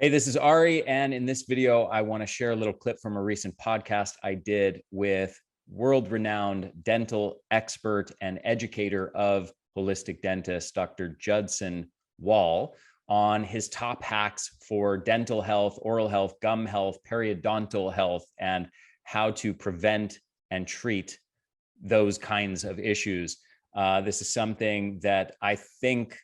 Hey, this is Ari, and in this video, I want to share a little clip from a recent podcast I did with world-renowned dental expert and educator of holistic dentist, Dr. Judson Wall, on his top hacks for dental health, oral health, gum health, periodontal health, and how to prevent and treat those kinds of issues. This is something that I think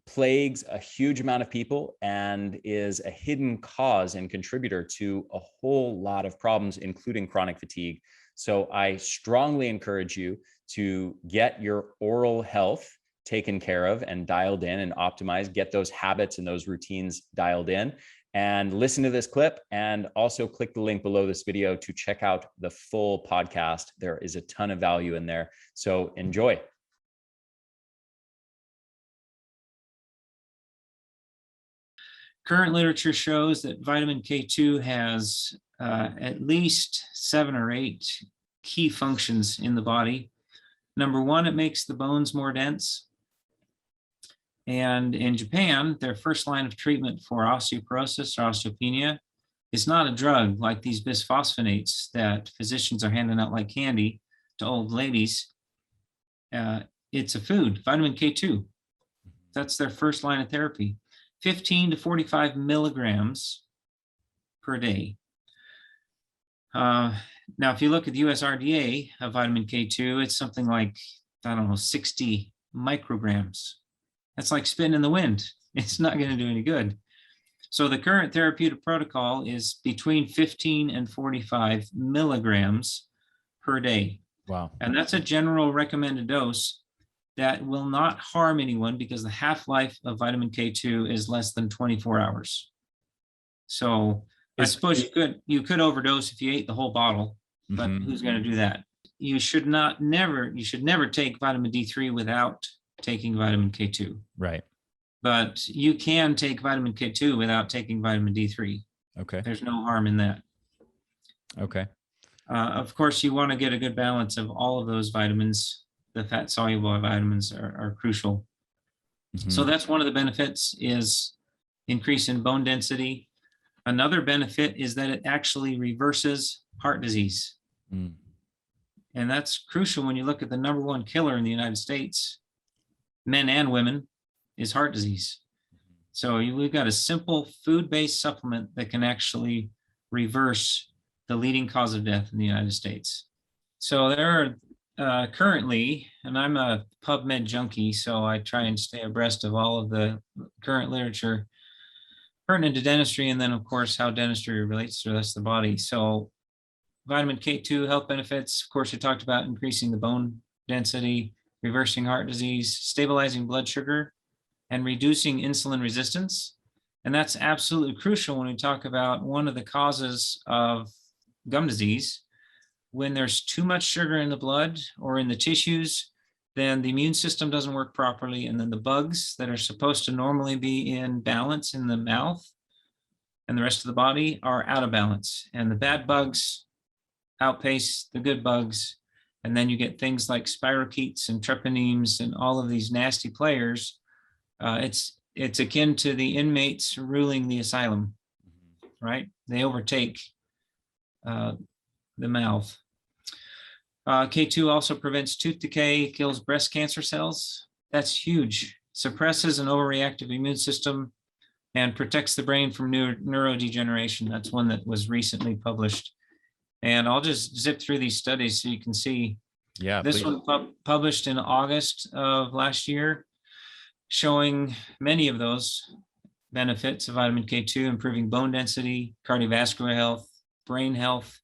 plagues a huge amount of people and is a hidden cause and contributor to a whole lot of problems, including chronic fatigue. So I strongly encourage you to get your oral health taken care of and dialed in and optimized, get those habits and those routines dialed in, and listen to this clip, and also click the link below this video to check out the full podcast. There is a ton of value in there. So enjoy. Current literature shows that vitamin K2 has at least 7 or 8 key functions in the body. Number one, it makes the bones more dense. And in Japan, their first line of treatment for osteoporosis or osteopenia is not a drug like these bisphosphonates that physicians are handing out like candy to old ladies. It's a food, vitamin K2. That's their first line of therapy. 15 to 45 milligrams per day. Now, if you look at the USRDA of vitamin K2, it's something like, I don't know, 60 micrograms. That's like spitting in the wind. It's not going to do any good. So the current therapeutic protocol is between 15 and 45 milligrams per day. Wow. And that's a general recommended dose that will not harm anyone because the half-life of vitamin K2 is less than 24 hours. So I suppose you could overdose if you ate the whole bottle, but who's going to do that? You should never take vitamin D3 without taking vitamin K2. Right. But you can take vitamin K2 without taking vitamin D3. Okay. There's no harm in that. Okay. Of course, you want to get a good balance of all of those vitamins. The fat soluble vitamins are crucial. So that's one of the benefits, is increase in bone density. Another benefit is that it actually reverses heart disease. And that's crucial when you look at the number one killer in the United States, men and women, is heart disease. So we've got a simple food-based supplement that can actually reverse the leading cause of death in the United States. So there are currently, and I'm a PubMed junkie, so I try and stay abreast of all of the current literature pertinent to dentistry, and then of course how dentistry relates to the rest of the body. So vitamin K2 health benefits, of course, we talked about increasing the bone density, reversing heart disease, stabilizing blood sugar, and reducing insulin resistance. And that's absolutely crucial when we talk about one of the causes of gum disease. When there's too much sugar in the blood or in the tissues, then the immune system doesn't work properly. And then the bugs that are supposed to normally be in balance in the mouth and the rest of the body are out of balance. And the bad bugs outpace the good bugs. And then you get things like spirochetes and treponemes and all of these nasty players. It's akin to the inmates ruling the asylum, right? They overtake the mouth. K2 also prevents tooth decay, kills breast cancer cells. That's huge. Suppresses an overreactive immune system and protects the brain from neurodegeneration. That's one that was recently published. And I'll just zip through these studies so you can see. Yeah, this please. one published in August of last year, showing many of those benefits of vitamin K2, improving bone density, cardiovascular health, brain health,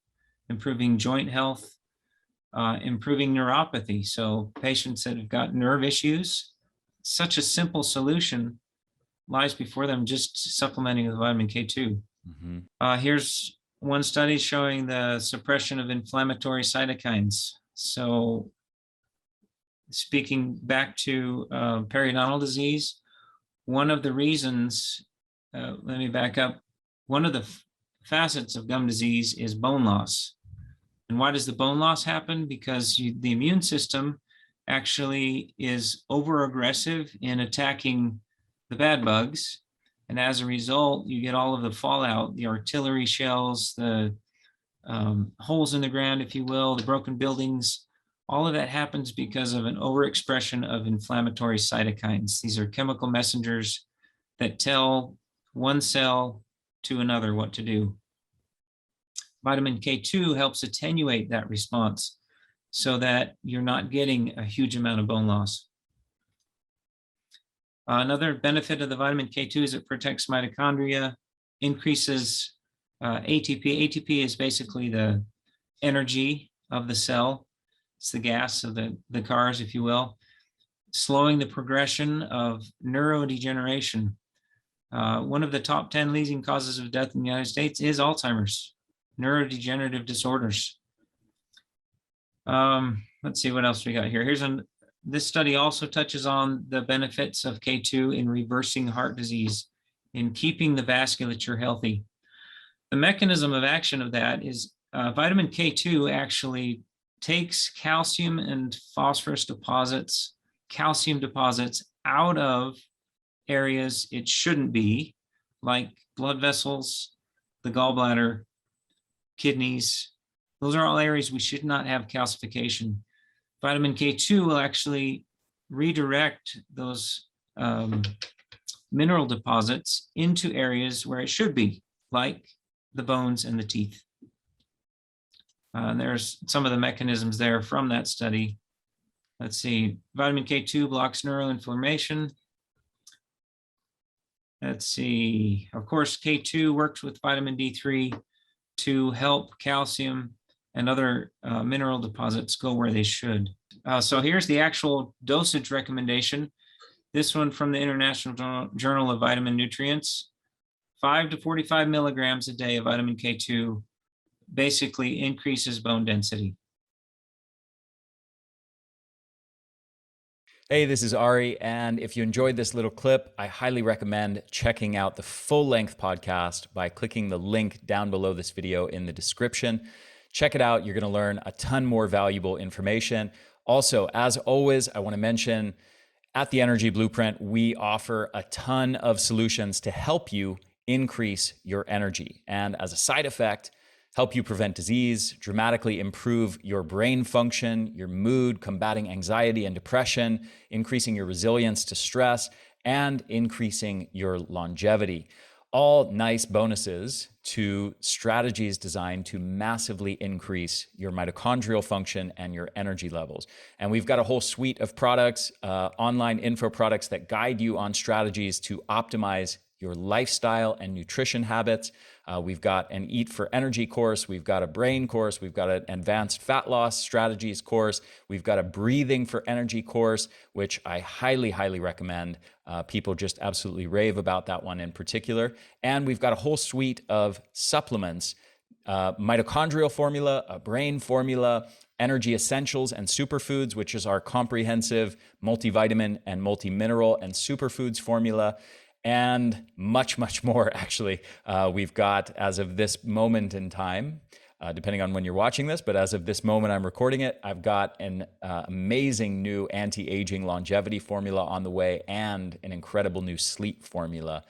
improving joint health, improving neuropathy. So patients that have got nerve issues, such a simple solution lies before them, just supplementing with vitamin K2. Here's one study showing the suppression of inflammatory cytokines. So speaking back to periodontal disease, one of the reasons, let me back up, one of the facets of gum disease is bone loss. And why does the bone loss happen? Because the immune system actually is over aggressive in attacking the bad bugs, And as a result, you get all of the fallout, the artillery shells, the holes in the ground, if you will, the broken buildings. All of that happens because of an overexpression of inflammatory cytokines. These are chemical messengers that tell one cell to another what to do. Vitamin K2 helps attenuate that response so that you're not getting a huge amount of bone loss. Another benefit of the vitamin K2 is it protects mitochondria, increases ATP. ATP is basically the energy of the cell. It's the gas of the cars, if you will, slowing the progression of neurodegeneration. One of the top 10 leading causes of death in the United States is Alzheimer's, neurodegenerative disorders. Let's see what else we got here. This study also touches on the benefits of K2 in reversing heart disease, in keeping the vasculature healthy. The mechanism of action of that is vitamin K2 actually takes calcium and phosphorus deposits, calcium deposits out of areas it shouldn't be, like blood vessels, the gallbladder, kidneys. Those are all areas we should not have calcification. Vitamin K2 will actually redirect those mineral deposits into areas where it should be, like the bones and the teeth. There's some of the mechanisms there from that study. Let's see, vitamin K2 blocks neuroinflammation. Let's see, of course, K2 works with vitamin D3 to help calcium and other mineral deposits go where they should. So here's the actual dosage recommendation. This one from the International Journal of Vitamin Nutrients. 5 to 45 milligrams a day of vitamin K2 basically increases bone density. Hey, this is Ari, and if you enjoyed this little clip, I highly recommend checking out the full-length podcast by clicking the link down below this video in the description. Check it out. You're going to learn a ton more valuable information. Also, as always, I want to mention at the Energy Blueprint, we offer a ton of solutions to help you increase your energy. And as a side effect, help you prevent disease, dramatically improve your brain function, your mood, combating anxiety and depression, increasing your resilience to stress, and increasing your longevity. All nice bonuses to strategies designed to massively increase your mitochondrial function and your energy levels. And we've got a whole suite of products, online info products that guide you on strategies to optimize your lifestyle and nutrition habits. We've got an Eat for Energy course. We've got a brain course. We've got an advanced fat loss strategies course. We've got a breathing for energy course, which I highly, highly recommend. People just absolutely rave about that one in particular. And we've got a whole suite of supplements, mitochondrial formula, a brain formula, energy essentials and superfoods, which is our comprehensive multivitamin and multimineral and superfoods formula, and much, much more, actually. We've got, as of this moment in time, depending on when you're watching this, but as of this moment I'm recording it, I've got an amazing new anti-aging longevity formula on the way and an incredible new sleep formula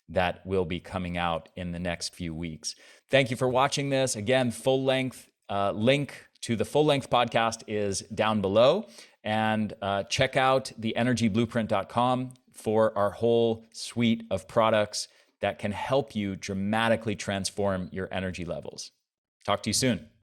that will be coming out in the next few weeks. Thank you for watching this. Again, full-length link to the full-length podcast is down below. And check out theenergyblueprint.com for our whole suite of products that can help you dramatically transform your energy levels. Talk to you soon.